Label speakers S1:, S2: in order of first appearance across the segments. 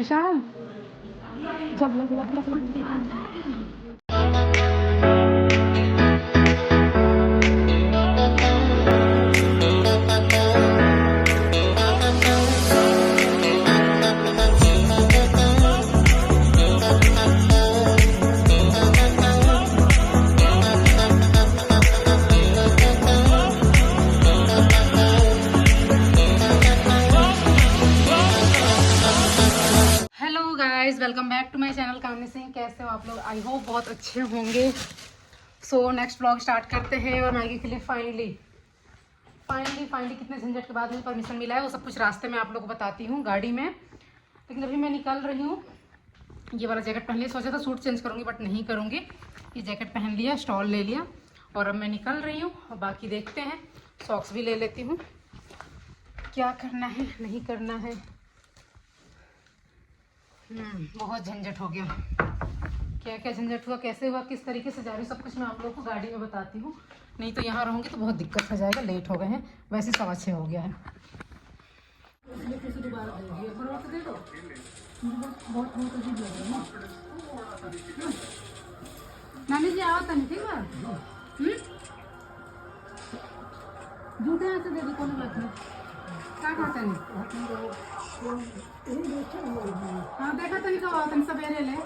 S1: विशाल जब लग guys, welcome back to my channel Kamini Singh. कैसे हो आप लोग? आई होप बहुत अच्छे होंगे। सो नेक्स्ट ब्लॉग स्टार्ट करते हैं। और मैगी के लिए फाइनली कितने झंझट के बाद मुझे परमिशन मिला है, वो सब कुछ रास्ते में आप लोग को बताती हूँ गाड़ी में। लेकिन अभी मैं निकल रही हूँ। ये वाला जैकेट पहन लिया, सोचा था सूट चेंज करूँगी बट नहीं करूँगी। ये जैकेट पहन लिया, स्टॉल ले लिया और अब मैं निकल रही हूँ। और बाकी देखते हैं, सॉक्स भी ले लेती हूँ, क्या करना है नहीं करना है। बहुत झंझट हो गया। क्या क्या झंझट हुआ, कैसे हुआ, किस तरीके से जा रही हूँ, सब कुछ मैं आप लोगों को गाड़ी में बताती हूँ। नहीं तो यहाँ रहूँगी तो बहुत दिक्कत हो जाएगा। लेट हो गए हैं, वैसे 6:15 हो गया है। नानी जी आओ तनी, ठीक है? जूते यहाँ से दे दो, कोई बात नहीं। क्या खाता नहीं? हाँ देखा तनी कब आओ, तनी सवेरे ले।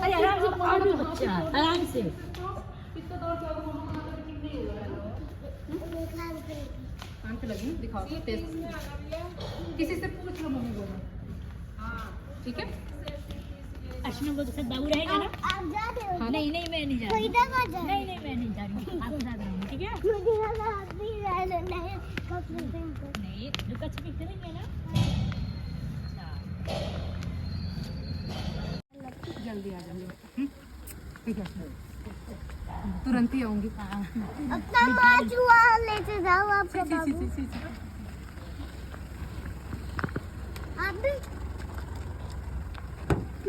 S2: अरे आराम से पाओ बच्चा, आराम से।
S1: कान पे लगी दिखाओ तो टेस्ट। किसी से पूछ लो, मम्मी बोलो। हाँ ठीक है।
S2: अर्चना को तो साथ बाबू रहेगा ना?
S3: आप जा रहे हो?
S2: नहीं नहीं मैं नहीं जा रही। नहीं मैं नहीं जा रही, आपके साथ रहूंगी, ठीक है? नहीं लुका छिपी खेलेंगे ना।
S1: जल्दी आ जाइए, ठीक है? तुरंत ही आऊंगी।
S3: अपना माचुआ लेते जाओ आपका बाबू। आप भी?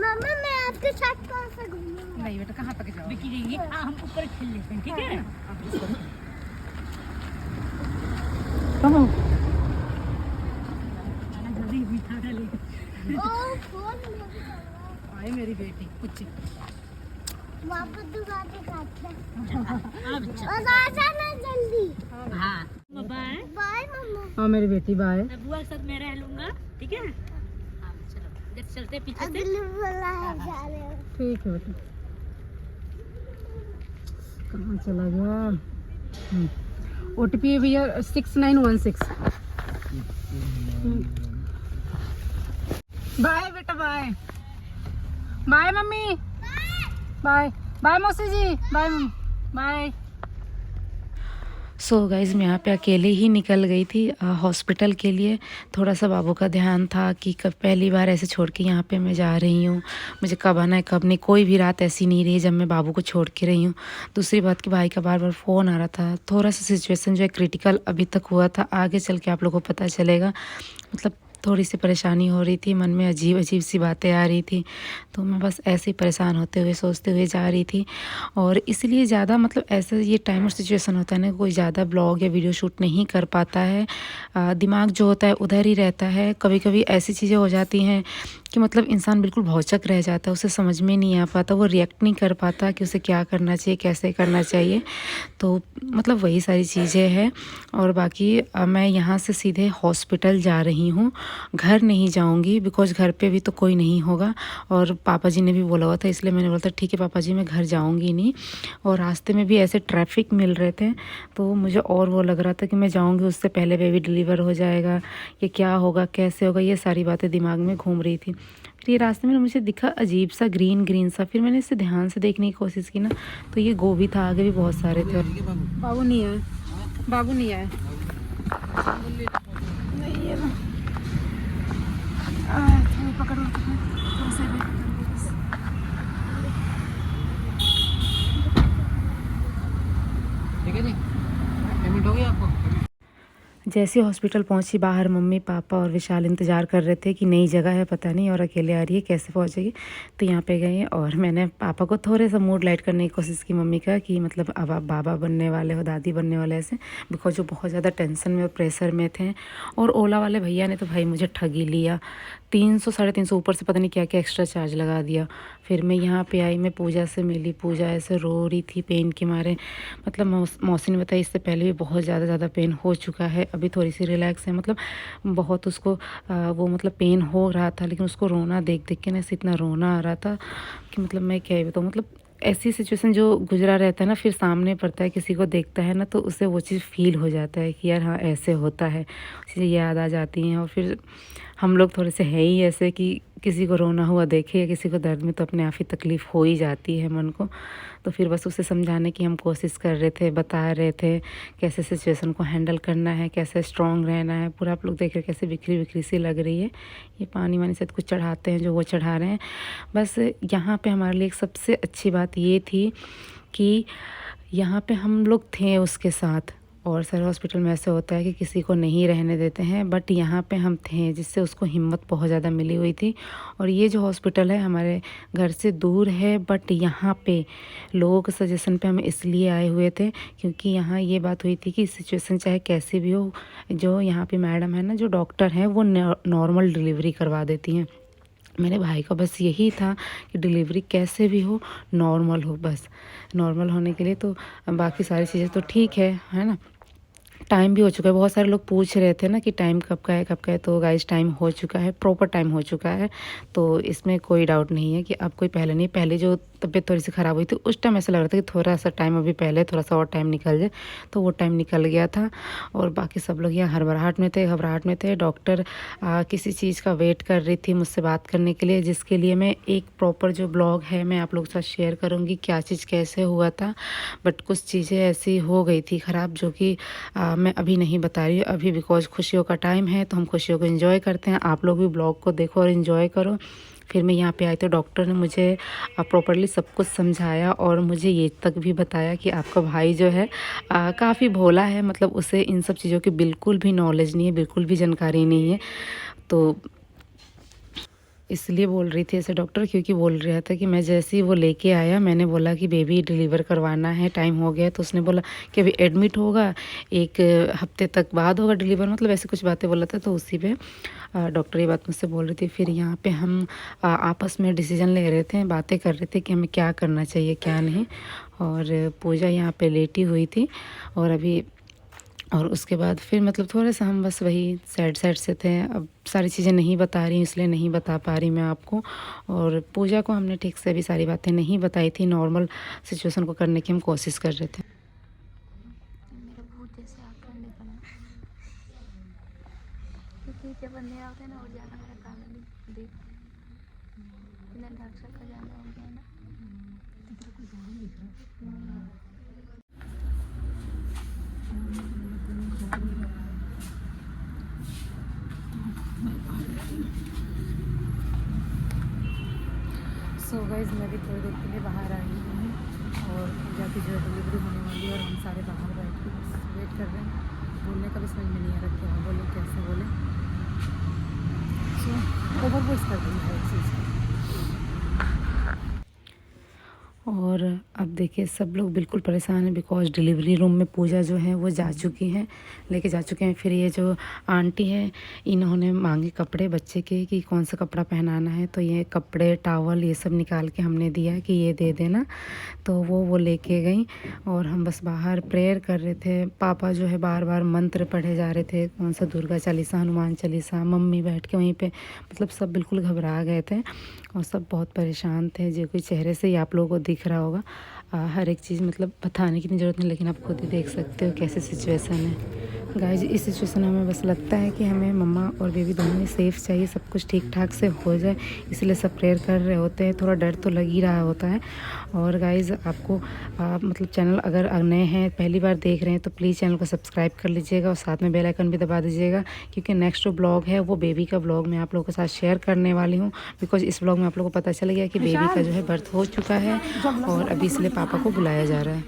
S3: मम्मा मैं आपके साथ कौन सा घूमूंगा?
S1: नहीं बेटा, कहाँ तक जाओ?
S2: बिकी देंगे, हम ऊपर खेल लेते हैं, ठीक है?
S1: कहाँ?
S2: जल्दी मीठा डालेगा।
S3: ओ फोन
S1: आए मेरी बेटी कुछ
S3: वापस दुकान पे काटना।
S2: अब
S3: और आ जाना जल्दी।
S2: हाँ बाय
S3: बाय मम्मा।
S1: हाँ मेरी बेटी बाय।
S2: बुआ के साथ मैं रह लूंगा, ठीक है? हाँ चलो, जब चलते पीछे से।
S3: अगले वाला है जा रहे हो।
S1: ठीक है बेटा। कहाँ चला गया? OTP भैया 6916। बाय बेटा, bye bye mummy, bye bye मौसी ji, bye mummy, bye.
S4: So guys मैं यहाँ पे अकेले ही निकल गई थी हॉस्पिटल के लिए। थोड़ा सा बाबू का ध्यान था कि कब पहली बार ऐसे छोड़ के यहाँ पे मैं जा रही हूँ, मुझे कब आना है कब नहीं। कोई भी रात ऐसी नहीं रही जब मैं बाबू को छोड़ के रही हूँ। दूसरी बात कि भाई का बार बार फ़ोन आ रहा था। थोड़ा सा सिचुएशन जो है क्रिटिकल अभी तक हुआ था, आगे चल के आप लोगों को पता चलेगा। मतलब थोड़ी सी परेशानी हो रही थी, मन में अजीब अजीब सी बातें आ रही थी, तो मैं बस ऐसे ही परेशान होते हुए सोचते हुए जा रही थी। और इसलिए ज़्यादा मतलब ऐसा ये टाइम और सिचुएशन होता है ना, कोई ज़्यादा ब्लॉग या वीडियो शूट नहीं कर पाता है। दिमाग जो होता है उधर ही रहता है। कभी कभी ऐसी चीज़ें हो जाती हैं कि मतलब इंसान बिल्कुल भौचक रह जाता है, उसे समझ में नहीं आ पाता, वो रिएक्ट नहीं कर पाता कि उसे क्या करना चाहिए, कैसे करना चाहिए। तो मतलब वही सारी चीज़ें हैं। और बाकी मैं यहाँ से सीधे हॉस्पिटल जा रही हूँ, घर नहीं जाऊँगी, बिकॉज़ घर पे भी तो कोई नहीं होगा। और पापा जी ने भी बोला हुआ था, इसलिए मैंने बोला था ठीक है पापा जी मैं घर जाऊँगी नहीं। और रास्ते में भी ऐसे ट्रैफिक मिल रहे थे, तो मुझे और वो लग रहा था कि मैं जाऊँगी उससे पहले बेबी डिलीवर हो जाएगा, ये क्या होगा कैसे होगा, ये सारी बातें दिमाग में घूम रही थी। फिर ये रास्ते में मुझे दिखा अजीब सा ग्रीन ग्रीन सा, फिर मैंने इसे ध्यान से देखने की कोशिश की ना, तो ये गोभी था, आगे भी बहुत सारे थे।
S1: बाबू नहीं आए, बाबू नहीं आए। पकड़ो
S5: ठीक है जी, पेमेंट हो गई आपको?
S4: जैसे हॉस्पिटल पहुंची, बाहर मम्मी पापा और विशाल इंतज़ार कर रहे थे कि नई जगह है पता नहीं और अकेले आ रही है कैसे पहुंचेगी। तो यहाँ पे गए और मैंने पापा को थोड़े सा मूड लाइट करने की कोशिश की मम्मी का, कि मतलब अब आप बाबा बनने वाले हो, दादी बनने वाले ऐसे, बिकॉज वो बहुत ज़्यादा टेंशन में और प्रेशर में थे। और ओला वाले भैया ने तो भाई मुझे ठग ही लिया, 300 350 ऊपर से पता नहीं क्या क्या एक्स्ट्रा चार्ज लगा दिया। फिर मैं यहाँ पे आई, मैं पूजा से मिली, पूजा ऐसे रो रही थी पेन के मारे। मतलब मौसी ने बताया इससे पहले भी बहुत ज़्यादा पेन हो चुका है, अभी थोड़ी सी रिलैक्स है। मतलब बहुत उसको वो मतलब पेन हो रहा था, लेकिन उसको रोना देख देख के ना ऐसे इतना रोना आ रहा था कि मतलब मैं क्या ही बताऊँ। मतलब ऐसी सिचुएशन जो गुजरा रहता है ना, फिर सामने पड़ता है किसी को देखता है ना, तो उसे वो चीज़ फील हो जाता है कि यार हाँ ऐसे होता है, चीज़ें याद आ जाती हैं। और फिर हम लोग थोड़े से है ही ऐसे कि किसी को रोना हुआ देखे या किसी को दर्द में तो अपने आप ही तकलीफ़ हो ही जाती है मन को। तो फिर बस उसे समझाने की हम कोशिश कर रहे थे, बता रहे थे कैसे सिचुएशन को हैंडल करना है, कैसे स्ट्रॉन्ग रहना है। पूरा आप लोग देख रहे कैसे बिखरी बिखरी सी लग रही है। ये पानी वानी से कुछ चढ़ाते हैं जो वो चढ़ा रहे हैं। बस यहाँ पे हमारे लिए एक सबसे अच्छी बात ये थी कि यहाँ पे हम लोग थे उसके साथ। और सारे हॉस्पिटल में ऐसे होता है कि किसी को नहीं रहने देते हैं, बट यहाँ पे हम थे, जिससे उसको हिम्मत बहुत ज़्यादा मिली हुई थी। और ये जो हॉस्पिटल है हमारे घर से दूर है, बट यहाँ पे लोगों के सजेशन पे हम इसलिए आए हुए थे क्योंकि यहाँ ये बात हुई थी कि सिचुएशन चाहे कैसी भी हो, जो यहाँ पे मैडम है ना, जो डॉक्टर हैं, वो नॉर्मल डिलीवरी करवा देती हैं। मेरे भाई का बस यही था कि डिलीवरी कैसे भी हो, नॉर्मल हो, बस नॉर्मल होने के लिए। तो बाकी सारी चीज़ें तो ठीक है ना। टाइम भी हो चुका है, बहुत सारे लोग पूछ रहे थे ना कि टाइम कब का है कब का है, तो गाइस टाइम हो चुका है, प्रॉपर टाइम हो चुका है। तो इसमें कोई डाउट नहीं है कि अब कोई पहले नहीं, पहले जो तबीयत थोड़ी सी ख़राब हुई थी उस टाइम ऐसा लग रहा था कि थोड़ा सा टाइम अभी पहले थोड़ा सा और टाइम निकल जाए, तो वो टाइम निकल गया था। और बाकी सब लोग यहाँ हड़बड़ाहट में थे, घबराहट में थे। डॉक्टर किसी चीज़ का वेट कर रही थी मुझसे बात करने के लिए, जिसके लिए मैं एक प्रॉपर जो ब्लॉग है मैं आप लोगों के साथ शेयर करूँगी क्या चीज़ कैसे हुआ था। बट कुछ चीज़ें ऐसी हो गई थी ख़राब जो कि मैं अभी नहीं बता रही हूँ अभी, बिकॉज खुशियों का टाइम है तो हम खुशियों को एंजॉय करते हैं। आप लोग भी ब्लॉग को देखो और एंजॉय करो। फिर मैं यहाँ पे आई तो डॉक्टर ने मुझे प्रॉपर्ली सब कुछ समझाया और मुझे ये तक भी बताया कि आपका भाई जो है काफ़ी भोला है, मतलब उसे इन सब चीज़ों की बिल्कुल भी नॉलेज नहीं है, बिल्कुल भी जानकारी नहीं है। तो इसलिए बोल रही थी ऐसे डॉक्टर, क्योंकि बोल रहा था कि मैं जैसे ही वो लेके आया, मैंने बोला कि बेबी डिलीवर करवाना है, टाइम हो गया, तो उसने बोला कि अभी एडमिट होगा, 1 हफ्ते तक बाद होगा डिलीवर, मतलब ऐसे कुछ बातें बोला था। तो उसी पे डॉक्टर ये बात मुझसे बोल रही थी। फिर यहाँ पे हम आपस में डिसीजन ले रहे थे, बातें कर रहे थे कि हमें क्या करना चाहिए क्या नहीं। और पूजा यहाँ पे लेटी हुई थी और अभी, और उसके बाद फिर मतलब थोड़ा सा हम बस वही सैड से थे। अब सारी चीज़ें नहीं बता रही, इसलिए नहीं बता पा रही मैं आपको। और पूजा को हमने ठीक से अभी सारी बातें नहीं बताई थी, नॉर्मल सिचुएशन को करने की हम कोशिश कर रहे थे।
S3: मेरा भूत जैसे आकर निकला क्योंकि जब अंधेरा होता है ना और ज़्यादा मेरा काम नहीं देख इतना डार्क सर्कल ज़्यादा हो गया ना।
S4: गाइस मैं भी थोड़ी देर के लिए बाहर आई हूँ और पूजा की जो डिलीवरी होने वाली है और हम सारे बाहर बैठ के बस वेट कर रहे हैं। बोलने का भी समझ में नहीं आ रहा क्या बोले कैसे बोले, सो ओवरवॉइस कर दी है एक चीज़ की। और अब देखिए सब लोग बिल्कुल परेशान हैं बिकॉज डिलीवरी रूम में पूजा जो है वो जा चुकी हैं, लेके जा चुके हैं। फिर ये जो आंटी है इन्होंने मांगे कपड़े बच्चे के कि कौन सा कपड़ा पहनाना है, तो ये कपड़े टावल ये सब निकाल के हमने दिया कि ये दे देना, तो वो लेके गई। और हम बस बाहर प्रेयर कर रहे थे। पापा जो है बार बार मंत्र पढ़े जा रहे थे, कौन सा दुर्गा चालीसा हनुमान चालीसा। मम्मी बैठ के वहीं पे मतलब सब बिल्कुल घबरा गए थे और सब बहुत परेशान थे, जो कि चेहरे से ही आप लोगों को दिख रहा होगा। हर एक चीज़ मतलब बताने की ज़रूरत नहीं, लेकिन आप खुद ही देख सकते हो कैसे सिचुएशन है। गाइज इस सिचुएशन में हमें बस लगता है कि हमें मम्मा और बेबी दोनों ही सेफ़ चाहिए, सब कुछ ठीक ठाक से हो जाए, इसलिए सब प्रेयर कर रहे होते हैं। थोड़ा डर तो लग ही रहा होता है। और गाइज आपको मतलब चैनल अगर नए हैं पहली बार देख रहे हैं तो प्लीज़ चैनल को सब्सक्राइब कर लीजिएगा और साथ में बेल आइकन भी दबा दीजिएगा, क्योंकि नेक्स्ट जो ब्लॉग है वो बेबी का ब्लॉग मैं आप लोगों के साथ शेयर करने वाली हूँ। बिकॉज इस ब्लॉग में आप लोगों को पता चल गया कि बेबी का जो है बर्थ हो चुका है और अभी इसलिए पापा को बुलाया जा रहा है।